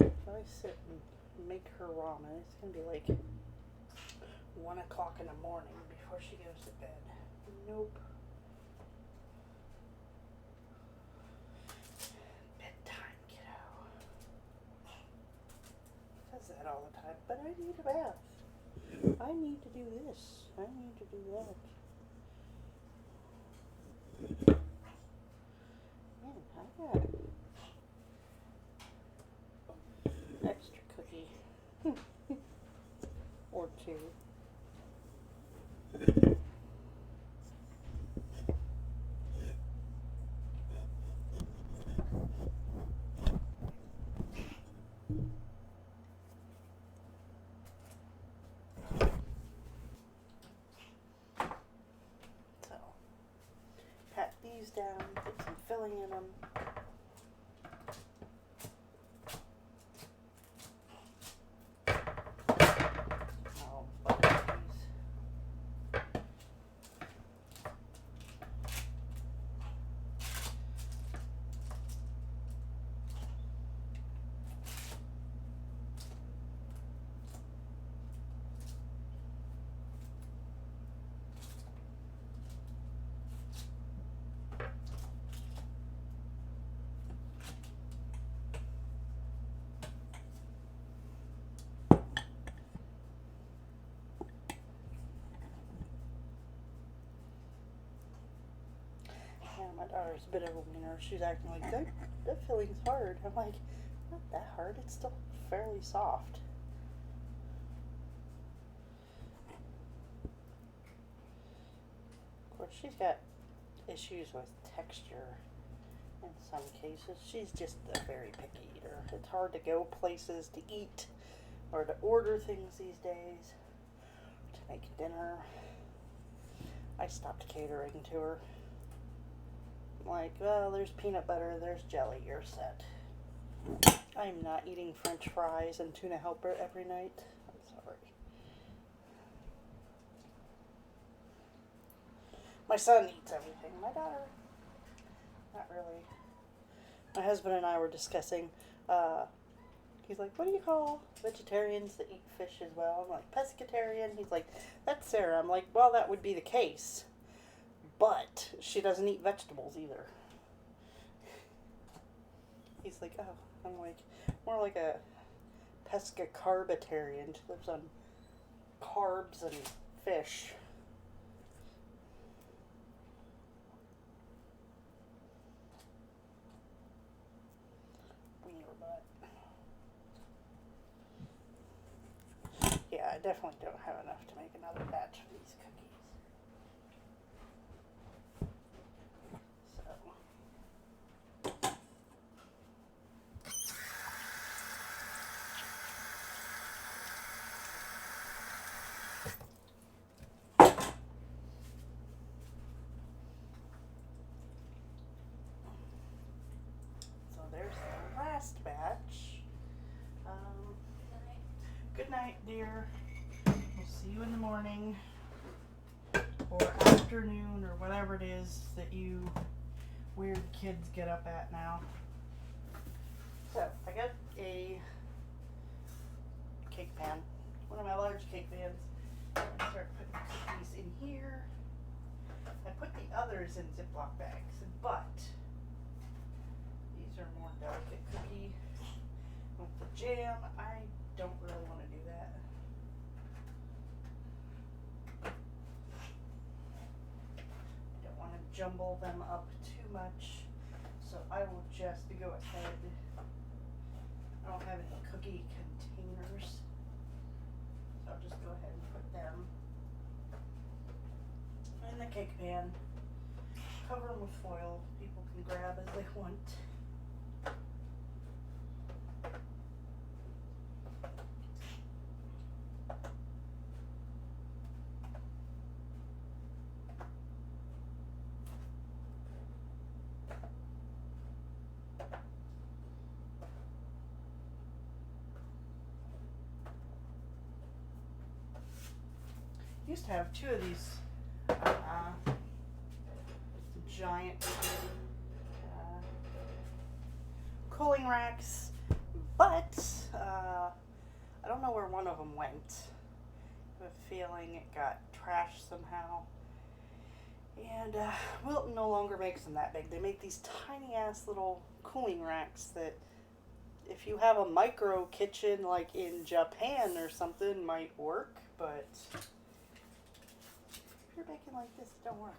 If I sit and make her ramen, it's going to be like 1 o'clock in the morning before she goes to bed. Nope. Bedtime, kiddo. Does that all the time, but I need a bath. I need to do this. I need to do that. Man, I got extra cookie. Or 2. So, pat these down, put some filling in them. I'll butter these. Yeah, my daughter's a bit of a wiener. She's acting like, that filling's hard. I'm like, not that hard. It's still fairly soft. Of course, she's got issues with texture in some cases. She's just a very picky eater. It's hard to go places to eat or to order things these days, to make dinner. I stopped catering to her. Like, well, there's peanut butter, there's jelly, you're set. I'm not eating French fries and tuna helper every night. I'm sorry. My son eats everything. My daughter, not really. My husband and I were discussing He's like, what do you call vegetarians that eat fish as well? I'm like, pescatarian. He's like, that's Sarah. I'm like, well, that would be the case. But she doesn't eat vegetables either. He's like, oh. I'm like, more like a pescacarbitarian. She lives on carbs and fish. Yeah, I definitely don't have enough to make another batch of these cookies. So there's the last batch. Good night, dear. We'll see you in the morning or afternoon or whatever it is that you weird kids get up at now. So I got a cake pan, one of my large cake pans. I'm gonna start putting cookies in here. I put the others in Ziploc bags, but these are more delicate cookie with the jam. I don't really want to do that. I don't want to jumble them up too much, so I will just go ahead. I don't have any cookie containers, so I'll just go ahead and put them in the cake pan. Cover them with foil. People can grab as they want. Used to have two of these giant cooling racks, but I don't know where one of them went. I have a feeling it got trashed somehow. And Wilton no longer makes them that big. They make these tiny ass little cooling racks that if you have a micro kitchen like in Japan or something might work, but if you're baking like this, it don't work.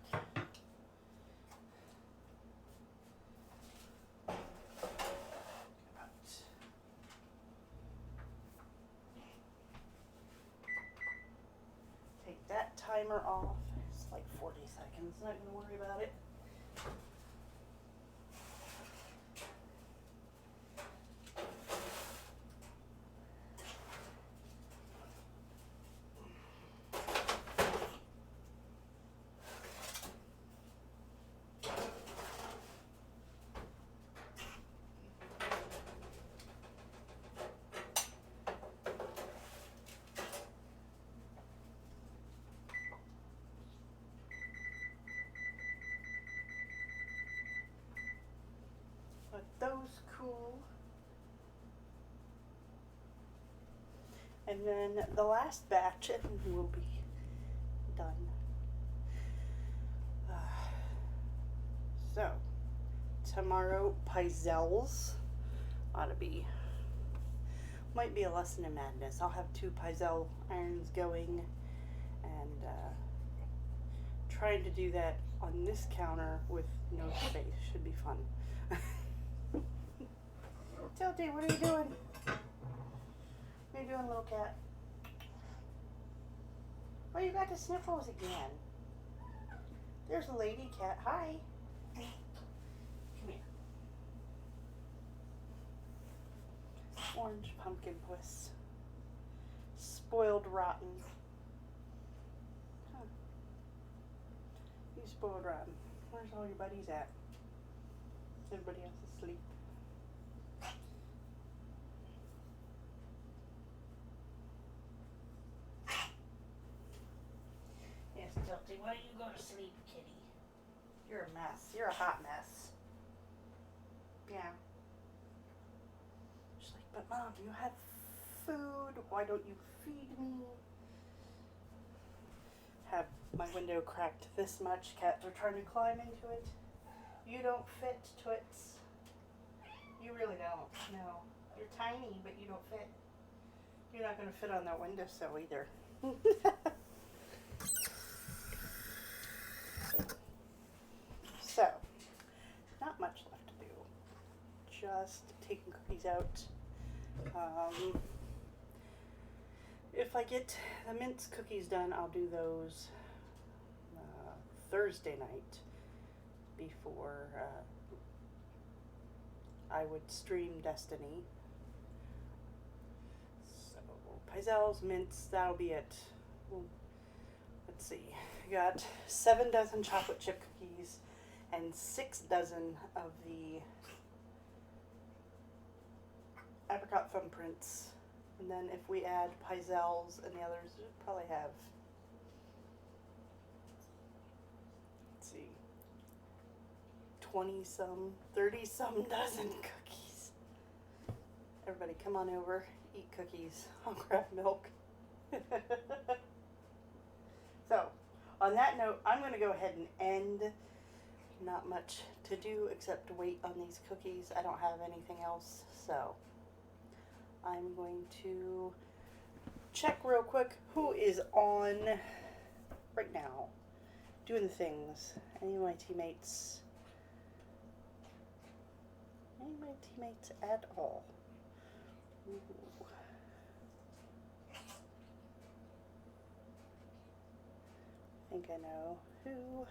Take that timer off. It's like 40 seconds. Not gonna worry about it. Let those cool. And then the last batch will be done. So, tomorrow, pizzelles ought to be, might be a lesson in madness. I'll have 2 pizzelle irons going and trying to do that on this counter with no space should be fun. Tilty, what are you doing? What are you doing, little cat? Oh, you got the sniffles again. There's a lady cat. Hi. Come here. Orange pumpkin puss. Spoiled rotten. Huh. You spoiled rotten. Where's all your buddies at? Everybody else asleep. Yes, Tilty, why don't you go to sleep, kitty? You're a mess. You're a hot mess. Yeah. She's like, But Mom, you have food. Why don't you feed me? Have my window cracked this much. Cats are trying to climb into it. You don't fit, Toots. You really don't. No. You're tiny, but you don't fit. You're not going to fit on that windowsill either. So, not much left to do. Just taking cookies out. If I get the mince cookies done, I'll do those Thursday night before I would stream Destiny. So, pizzelles, mince, that'll be it. Let's see. I got 7 dozen chocolate chip cookies and 6 dozen of the Apricot Thumbprints. And then if we add pizzelles and the others, we'll probably have, let's see, 20 some, 30 some dozen cookies. Everybody come on over, eat cookies. I'll grab milk. So, on that note, I'm going to go ahead and end. Not much to do except to wait on these cookies. I don't have anything else, so I'm going to check real quick who is on right now doing the things. Any of my teammates? Any of my teammates at all? Ooh. I think I know who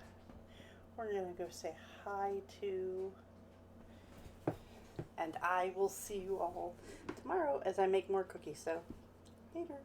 we're going to go say hi to. And I will see you all tomorrow as I make more cookies. So, later.